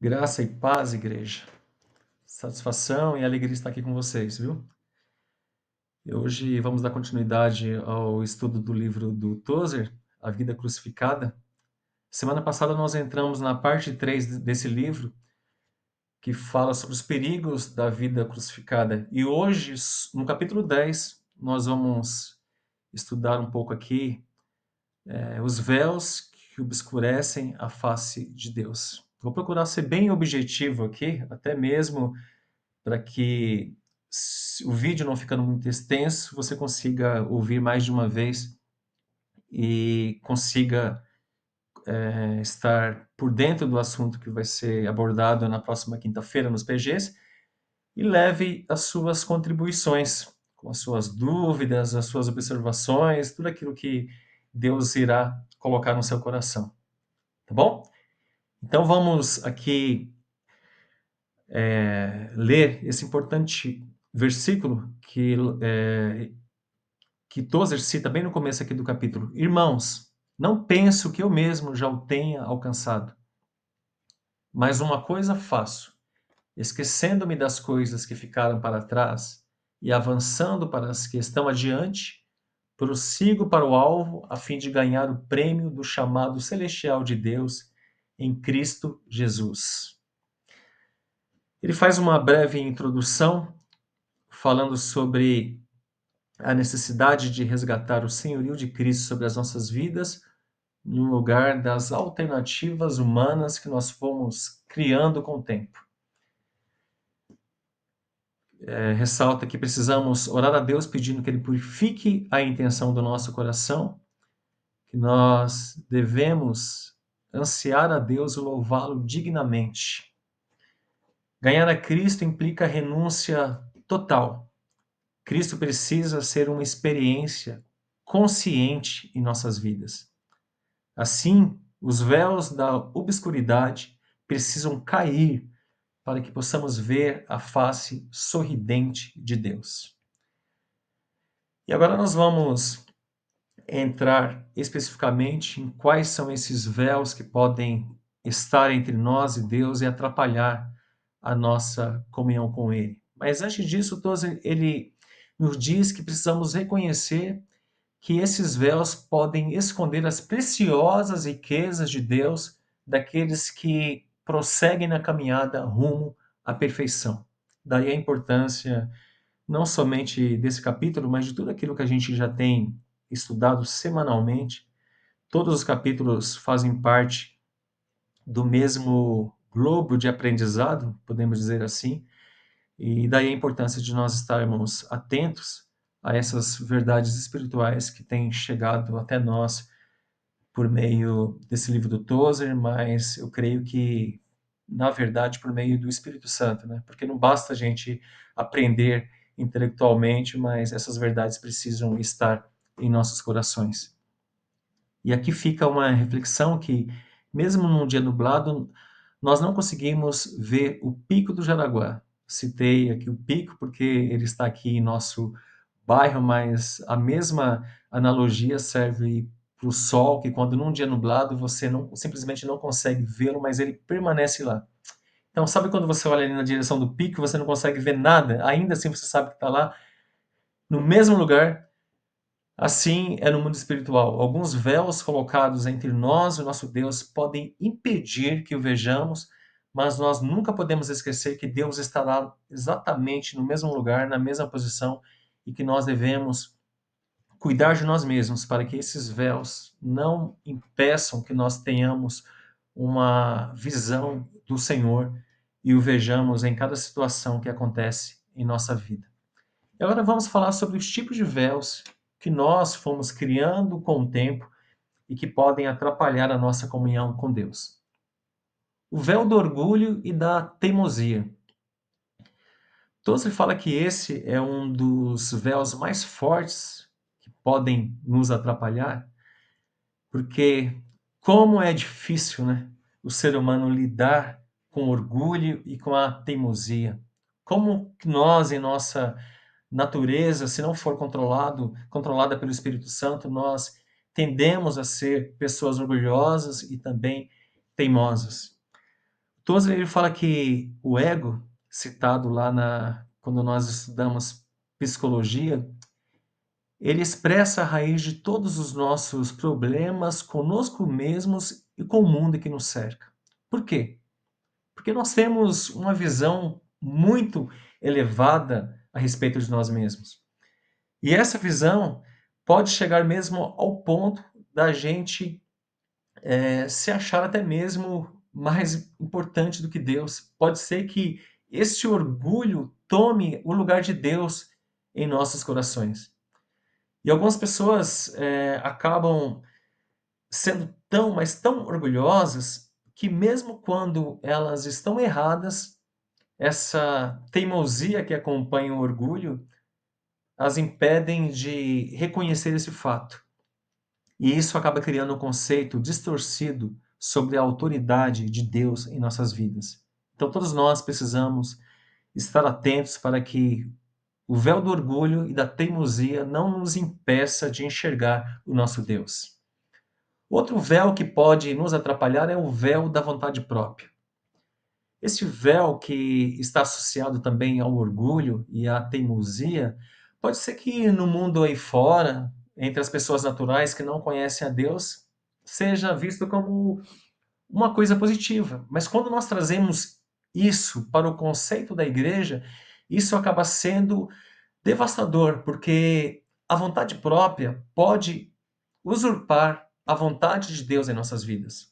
Graça e paz, igreja. Satisfação e alegria estar aqui com vocês, viu? E hoje vamos dar continuidade ao estudo do livro do Tozer, A Vida Crucificada. Semana passada nós entramos na parte 3 desse livro, que fala sobre os perigos da vida crucificada. E hoje, no capítulo 10, nós vamos estudar um pouco aqui os véus que obscurecem a face de Deus. Vou procurar ser bem objetivo aqui, até mesmo para que o vídeo não ficando muito extenso, você consiga ouvir mais de uma vez e consiga estar por dentro do assunto que vai ser abordado na próxima quinta-feira nos PGs e leve as suas contribuições, com as suas dúvidas, as suas observações, tudo aquilo que Deus irá colocar no seu coração, tá bom? Então vamos aqui ler esse importante versículo que Tozer cita bem no começo aqui do capítulo. Irmãos, não penso que eu mesmo já o tenha alcançado, mas uma coisa faço, esquecendo-me das coisas que ficaram para trás e avançando para as que estão adiante, prossigo para o alvo a fim de ganhar o prêmio do chamado celestial de Deus em Cristo Jesus. Ele faz uma breve introdução falando sobre a necessidade de resgatar o senhorio de Cristo sobre as nossas vidas, no lugar das alternativas humanas que nós fomos criando com o tempo. Ressalta que precisamos orar a Deus pedindo que Ele purifique a intenção do nosso coração, que nós devemos ansiar a Deus e louvá-lo dignamente. Ganhar a Cristo implica renúncia total. Cristo precisa ser uma experiência consciente em nossas vidas. Assim, os véus da obscuridade precisam cair para que possamos ver a face sorridente de Deus. E agora nós vamos entrar especificamente em quais são esses véus que podem estar entre nós e Deus e atrapalhar a nossa comunhão com Ele. Mas antes disso, ele nos diz que precisamos reconhecer que esses véus podem esconder as preciosas riquezas de Deus daqueles que prosseguem na caminhada rumo à perfeição. Daí a importância não somente desse capítulo, mas de tudo aquilo que a gente já tem estudado semanalmente. Todos os capítulos fazem parte do mesmo globo de aprendizado, podemos dizer assim, e daí a importância de nós estarmos atentos a essas verdades espirituais que têm chegado até nós por meio desse livro do Tozer, mas eu creio que, na verdade, por meio do Espírito Santo, né? Porque não basta a gente aprender intelectualmente, mas essas verdades precisam estar em nossos corações. E aqui fica uma reflexão que, mesmo num dia nublado, nós não conseguimos ver o Pico do Jaraguá. Citei aqui o pico porque ele está aqui em nosso bairro, mas a mesma analogia serve para o sol, que quando num dia nublado você simplesmente não consegue vê-lo, mas ele permanece lá. Então, sabe quando você olha ali na direção do pico, você não consegue ver nada, ainda assim você sabe que está lá, no mesmo lugar. Assim é no mundo espiritual. Alguns véus colocados entre nós e o nosso Deus podem impedir que o vejamos, mas nós nunca podemos esquecer que Deus está lá exatamente no mesmo lugar, na mesma posição, e que nós devemos cuidar de nós mesmos para que esses véus não impeçam que nós tenhamos uma visão do Senhor e o vejamos em cada situação que acontece em nossa vida. E agora vamos falar sobre os tipos de véus que nós fomos criando com o tempo e que podem atrapalhar a nossa comunhão com Deus. O véu do orgulho e da teimosia. Tozer fala que esse é um dos véus mais fortes que podem nos atrapalhar, porque como é difícil, né, o ser humano lidar com o orgulho e com a teimosia. Como nós, em nossa natureza, se não for controlada pelo Espírito Santo, nós tendemos a ser pessoas orgulhosas e também teimosas. Tozer ele fala que o ego, citado lá quando nós estudamos psicologia, ele expressa a raiz de todos os nossos problemas conosco mesmos e com o mundo que nos cerca. Por quê? Porque nós temos uma visão muito elevada a respeito de nós mesmos. E essa visão pode chegar mesmo ao ponto da gente se achar até mesmo mais importante do que Deus. Pode ser que esse orgulho tome o lugar de Deus em nossos corações. E algumas pessoas acabam sendo tão, mas tão orgulhosas que mesmo quando elas estão erradas, essa teimosia que acompanha o orgulho as impedem de reconhecer esse fato. E isso acaba criando um conceito distorcido sobre a autoridade de Deus em nossas vidas. Então, todos nós precisamos estar atentos para que o véu do orgulho e da teimosia não nos impeça de enxergar o nosso Deus. Outro véu que pode nos atrapalhar é o véu da vontade própria. Esse véu que está associado também ao orgulho e à teimosia, pode ser que no mundo aí fora, entre as pessoas naturais que não conhecem a Deus, seja visto como uma coisa positiva. Mas quando nós trazemos isso para o conceito da igreja, isso acaba sendo devastador, porque a vontade própria pode usurpar a vontade de Deus em nossas vidas.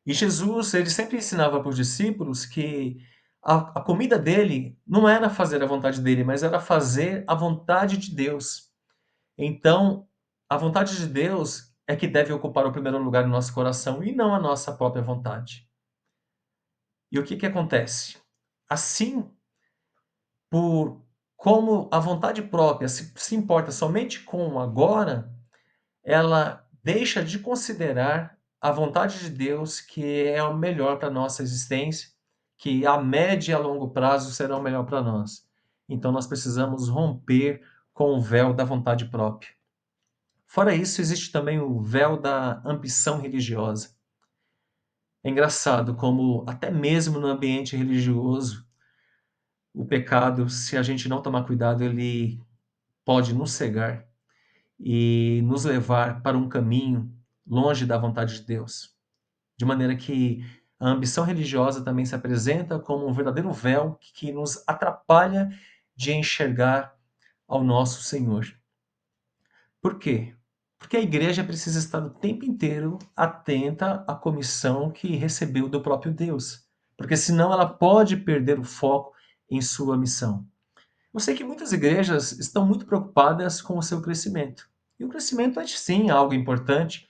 E Jesus, ele sempre ensinava para os discípulos que a comida dele não era fazer a vontade dele, mas era fazer a vontade de Deus. Então, a vontade de Deus é que deve ocupar o primeiro lugar no nosso coração e não a nossa própria vontade. E o que que acontece? Assim, por como a vontade própria se importa somente com o agora, ela deixa de considerar a vontade de Deus, que é o melhor para a nossa existência, que a médio e a longo prazo será o melhor para nós. Então nós precisamos romper com o véu da vontade própria. Fora isso, existe também o véu da ambição religiosa. É engraçado como até mesmo no ambiente religioso, o pecado, se a gente não tomar cuidado, ele pode nos cegar e nos levar para um caminho longe da vontade de Deus. De maneira que a ambição religiosa também se apresenta como um verdadeiro véu que nos atrapalha de enxergar ao nosso Senhor. Por quê? Porque a igreja precisa estar o tempo inteiro atenta à comissão que recebeu do próprio Deus, porque senão ela pode perder o foco em sua missão. Eu sei que muitas igrejas estão muito preocupadas com o seu crescimento. E o crescimento é sim algo importante,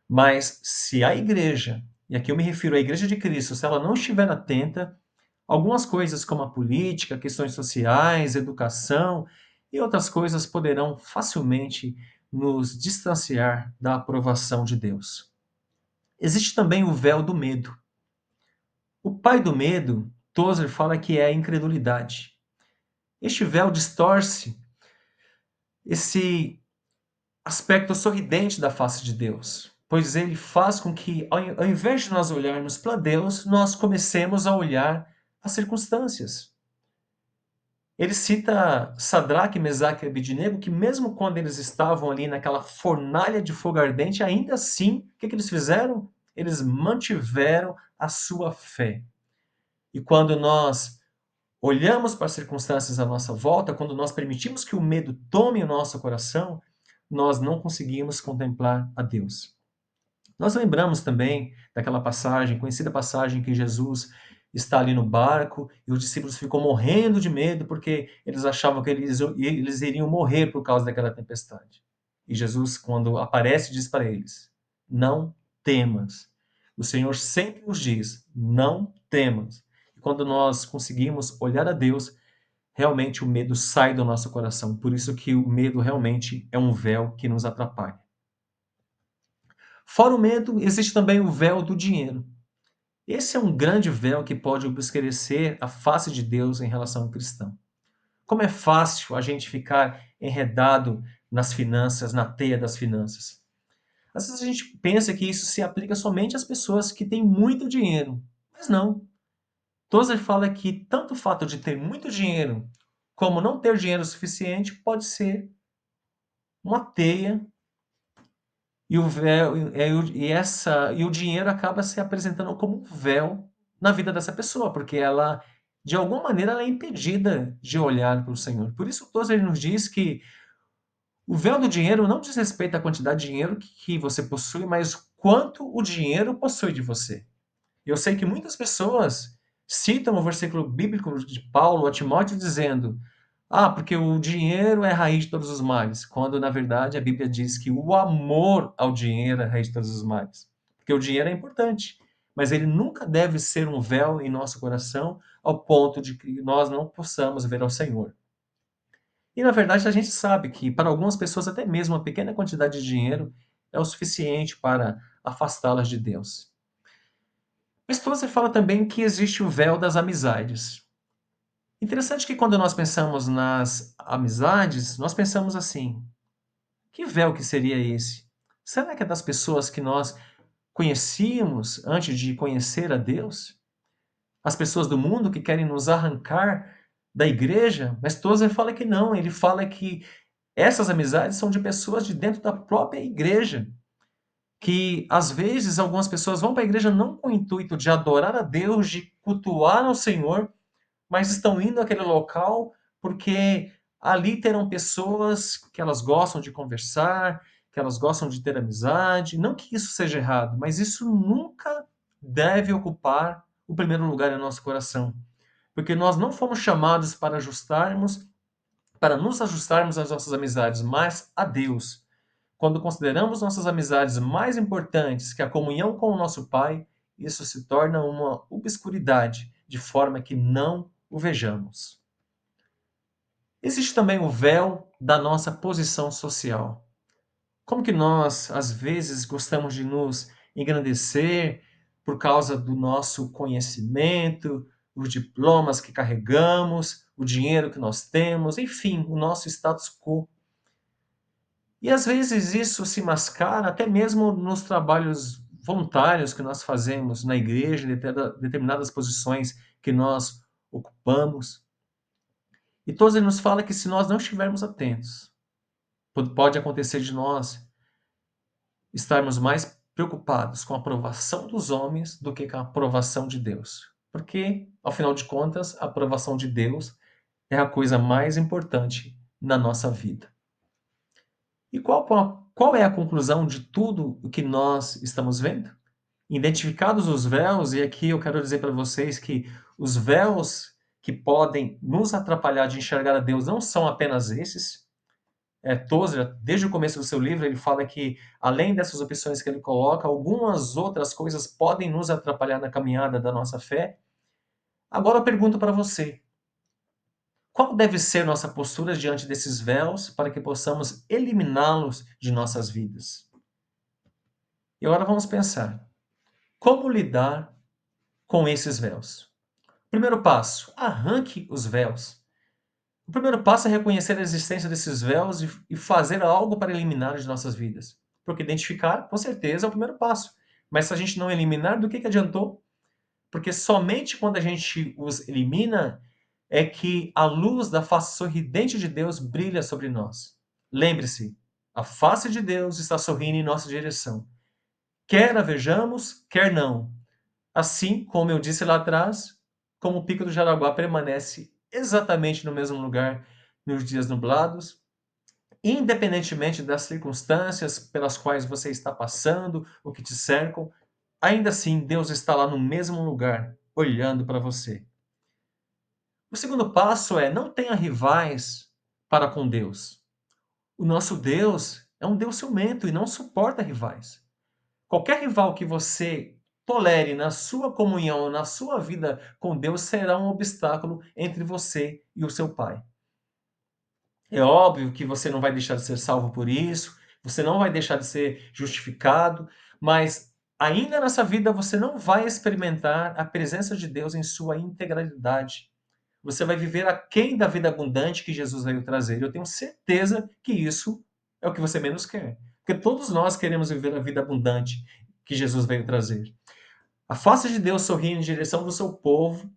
mas se a igreja, e aqui eu me refiro à igreja de Cristo, se ela não estiver atenta, algumas coisas como a política, questões sociais, educação e outras coisas poderão facilmente nos distanciar da aprovação de Deus. Existe também o véu do medo. O pai do medo, Tozer fala que é a incredulidade. Este véu distorce esse aspecto sorridente da face de Deus, pois ele faz com que, ao invés de nós olharmos para Deus, nós comecemos a olhar as circunstâncias. Ele cita Sadraque, Mesaque e Abednego, que mesmo quando eles estavam ali naquela fornalha de fogo ardente, ainda assim, o que eles fizeram? Eles mantiveram a sua fé. E quando nós olhamos para as circunstâncias à nossa volta, quando nós permitimos que o medo tome o nosso coração, nós não conseguimos contemplar a Deus. Nós lembramos também daquela passagem, conhecida passagem que Jesus está ali no barco e os discípulos ficam morrendo de medo porque eles achavam que eles iriam morrer por causa daquela tempestade. E Jesus, quando aparece, diz para eles: Não temas. O Senhor sempre nos diz: Não temas. E quando nós conseguimos olhar a Deus, realmente o medo sai do nosso coração. Por isso que o medo realmente é um véu que nos atrapalha. Fora o medo, existe também o véu do dinheiro. Esse é um grande véu que pode obscurecer a face de Deus em relação ao cristão. Como é fácil a gente ficar enredado nas finanças, na teia das finanças. Às vezes a gente pensa que isso se aplica somente às pessoas que têm muito dinheiro. Mas não. Tozer fala que tanto o fato de ter muito dinheiro como não ter dinheiro suficiente pode ser uma teia e o véu e o dinheiro acaba se apresentando como um véu na vida dessa pessoa, porque ela, de alguma maneira, ela é impedida de olhar para o Senhor. Por isso Tozer nos diz que o véu do dinheiro não diz respeito à quantidade de dinheiro que você possui, mas quanto o dinheiro possui de você. Eu sei que muitas pessoas citam o versículo bíblico de Paulo a Timóteo dizendo: "Ah, porque o dinheiro é a raiz de todos os males", quando na verdade a Bíblia diz que o amor ao dinheiro é a raiz de todos os males. Porque o dinheiro é importante, mas ele nunca deve ser um véu em nosso coração ao ponto de que nós não possamos ver ao Senhor. E na verdade a gente sabe que para algumas pessoas até mesmo uma pequena quantidade de dinheiro é o suficiente para afastá-las de Deus. Mas você fala também que existe o véu das amizades. Interessante que quando nós pensamos nas amizades, nós pensamos assim: que véu que seria esse? Será que é das pessoas que nós conhecíamos antes de conhecer a Deus? As pessoas do mundo que querem nos arrancar da igreja? Mas Tozer fala que não, ele fala que essas amizades são de pessoas de dentro da própria igreja. Que às vezes algumas pessoas vão para a igreja não com o intuito de adorar a Deus, de cultuar ao Senhor, mas estão indo àquele local porque ali terão pessoas que elas gostam de conversar, que elas gostam de ter amizade. Não que isso seja errado, mas isso nunca deve ocupar o primeiro lugar em nosso coração, porque nós não fomos chamados para nos ajustarmos às nossas amizades, mas a Deus. Quando consideramos nossas amizades mais importantes que a comunhão com o nosso Pai, isso se torna uma obscuridade, de forma que não o vejamos. Existe também o véu da nossa posição social. Como que nós, às vezes, gostamos de nos engrandecer por causa do nosso conhecimento, os diplomas que carregamos, o dinheiro que nós temos, enfim, o nosso status quo. E às vezes isso se mascara até mesmo nos trabalhos voluntários que nós fazemos na igreja, em determinadas posições que nós ocupamos. E todos ele nos fala que se nós não estivermos atentos, pode acontecer de nós estarmos mais preocupados com a aprovação dos homens do que com a aprovação de Deus. Porque, ao final de contas, a aprovação de Deus é a coisa mais importante na nossa vida. E qual é a conclusão de tudo o que nós estamos vendo? Identificados os véus, e aqui eu quero dizer para vocês que os véus que podem nos atrapalhar de enxergar a Deus não são apenas esses. Tozer, desde o começo do seu livro, ele fala que, além dessas opções que ele coloca, algumas outras coisas podem nos atrapalhar na caminhada da nossa fé. Agora eu pergunto para você: qual deve ser nossa postura diante desses véus para que possamos eliminá-los de nossas vidas? E agora vamos pensar: como lidar com esses véus? Primeiro passo: arranque os véus. O primeiro passo é reconhecer a existência desses véus e fazer algo para eliminá-los de nossas vidas. Porque identificar, com certeza, é o primeiro passo. Mas se a gente não eliminar, do que adiantou? Porque somente quando a gente os elimina é que a luz da face sorridente de Deus brilha sobre nós. Lembre-se, a face de Deus está sorrindo em nossa direção. Quer a vejamos, quer não. Assim, como eu disse lá atrás, como o Pico do Jaraguá permanece exatamente no mesmo lugar nos dias nublados, independentemente das circunstâncias pelas quais você está passando, o que te cercam, ainda assim Deus está lá no mesmo lugar, olhando para você. O segundo passo é: não tenha rivais para com Deus. O nosso Deus é um Deus ciumento e não suporta rivais. Qualquer rival que você tolere na sua comunhão, na sua vida com Deus, será um obstáculo entre você e o seu Pai. É óbvio que você não vai deixar de ser salvo por isso, você não vai deixar de ser justificado, mas ainda nessa vida você não vai experimentar a presença de Deus em sua integralidade. Você vai viver aquém da vida abundante que Jesus veio trazer. Eu tenho certeza que isso é o que você menos quer. Porque todos nós queremos viver a vida abundante que Jesus veio trazer. A face de Deus sorri em direção do seu povo,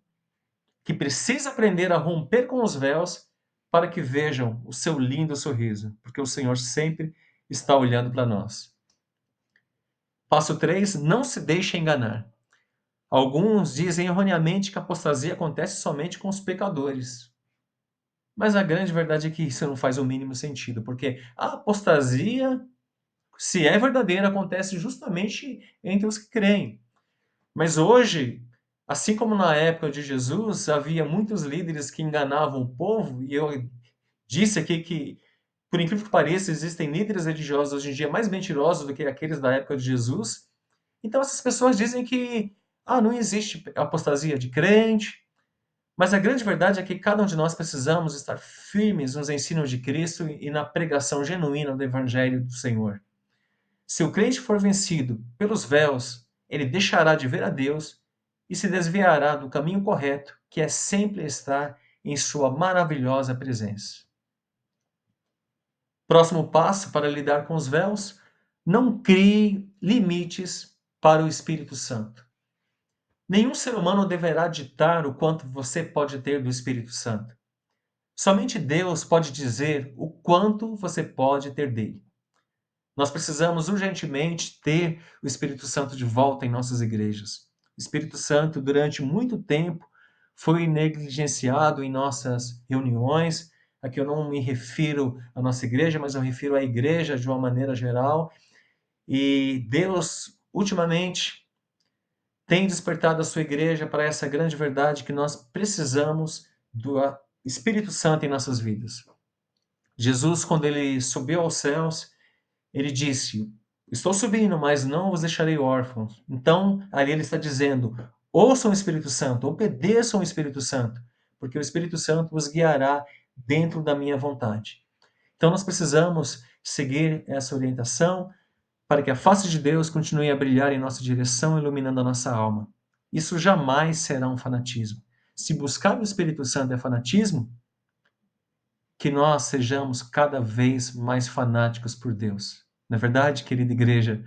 que precisa aprender a romper com os véus para que vejam o seu lindo sorriso, porque o Senhor sempre está olhando para nós. Passo 3: não se deixe enganar. Alguns dizem erroneamente que a apostasia acontece somente com os pecadores. Mas a grande verdade é que isso não faz o mínimo sentido, porque a apostasia, se é verdadeira, acontece justamente entre os que creem. Mas hoje, assim como na época de Jesus, havia muitos líderes que enganavam o povo, e eu disse aqui que, por incrível que pareça, existem líderes religiosos hoje em dia mais mentirosos do que aqueles da época de Jesus. Então essas pessoas dizem que não existe apostasia de crente, mas a grande verdade é que cada um de nós precisamos estar firmes nos ensinos de Cristo e na pregação genuína do Evangelho do Senhor. Se o crente for vencido pelos véus, ele deixará de ver a Deus e se desviará do caminho correto, que é sempre estar em sua maravilhosa presença. Próximo passo para lidar com os véus: não crie limites para o Espírito Santo. Nenhum ser humano deverá ditar o quanto você pode ter do Espírito Santo. Somente Deus pode dizer o quanto você pode ter dele. Nós precisamos urgentemente ter o Espírito Santo de volta em nossas igrejas. O Espírito Santo, durante muito tempo, foi negligenciado em nossas reuniões. Aqui eu não me refiro à nossa igreja, mas eu refiro à igreja de uma maneira geral. E Deus, ultimamente, tem despertado a sua igreja para essa grande verdade que nós precisamos do Espírito Santo em nossas vidas. Jesus, quando ele subiu aos céus, ele disse: estou subindo, mas não vos deixarei órfãos. Então, ali ele está dizendo: ouçam o Espírito Santo, obedeçam o Espírito Santo, porque o Espírito Santo os guiará dentro da minha vontade. Então, nós precisamos seguir essa orientação para que a face de Deus continue a brilhar em nossa direção, iluminando a nossa alma. Isso jamais será um fanatismo. Se buscar o Espírito Santo é fanatismo, que nós sejamos cada vez mais fanáticos por Deus. Na verdade, querida igreja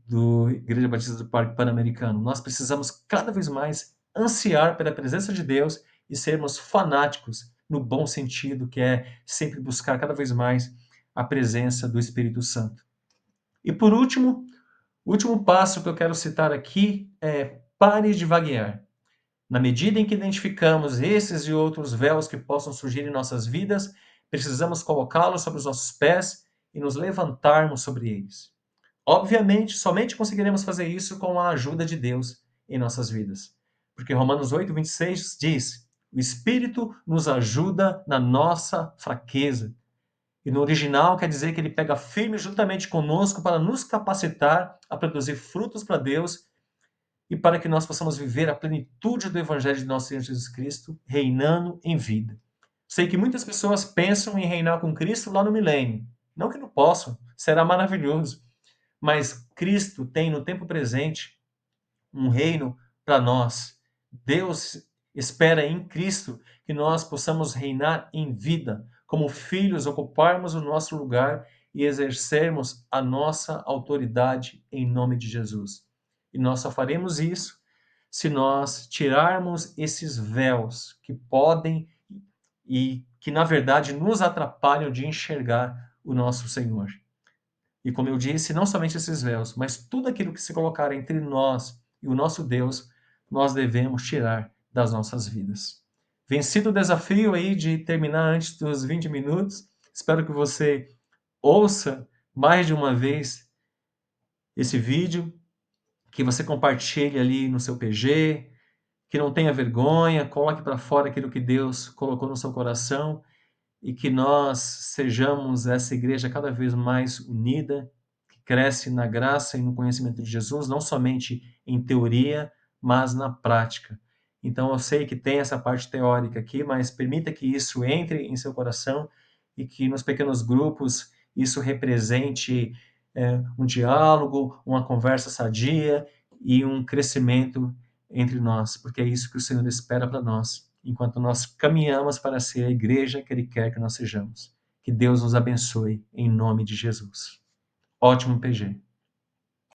do Igreja Batista do Parque Pan-Americano, nós precisamos cada vez mais ansiar pela presença de Deus e sermos fanáticos no bom sentido, que é sempre buscar cada vez mais a presença do Espírito Santo. E por último, o último passo que eu quero citar aqui é: pare de vaguear. Na medida em que identificamos esses e outros véus que possam surgir em nossas vidas, precisamos colocá-los sobre os nossos pés e nos levantarmos sobre eles. Obviamente, somente conseguiremos fazer isso com a ajuda de Deus em nossas vidas. Porque Romanos 8:26 diz: o Espírito nos ajuda na nossa fraqueza. E no original quer dizer que ele pega firme juntamente conosco para nos capacitar a produzir frutos para Deus e para que nós possamos viver a plenitude do Evangelho de nosso Senhor Jesus Cristo, reinando em vida. Sei que muitas pessoas pensam em reinar com Cristo lá no milênio. Não que não possam, será maravilhoso. Mas Cristo tem no tempo presente um reino para nós. Deus espera em Cristo que nós possamos reinar em vida, como filhos, ocuparmos o nosso lugar e exercermos a nossa autoridade em nome de Jesus. E nós só faremos isso se nós tirarmos esses véus que podem e que, na verdade, nos atrapalham de enxergar o nosso Senhor. E como eu disse, não somente esses véus, mas tudo aquilo que se colocar entre nós e o nosso Deus, nós devemos tirar das nossas vidas. Vencido o desafio aí de terminar antes dos 20 minutos, espero que você ouça mais de uma vez esse vídeo, que você compartilhe ali no seu PG, que não tenha vergonha, coloque para fora aquilo que Deus colocou no seu coração e que nós sejamos essa igreja cada vez mais unida, que cresce na graça e no conhecimento de Jesus, não somente em teoria, mas na prática. Então eu sei que tem essa parte teórica aqui, mas permita que isso entre em seu coração e que nos pequenos grupos isso represente um diálogo, uma conversa sadia e um crescimento entre nós, porque é isso que o Senhor espera para nós, enquanto nós caminhamos para ser a igreja que Ele quer que nós sejamos. Que Deus nos abençoe, em nome de Jesus. Ótimo PG.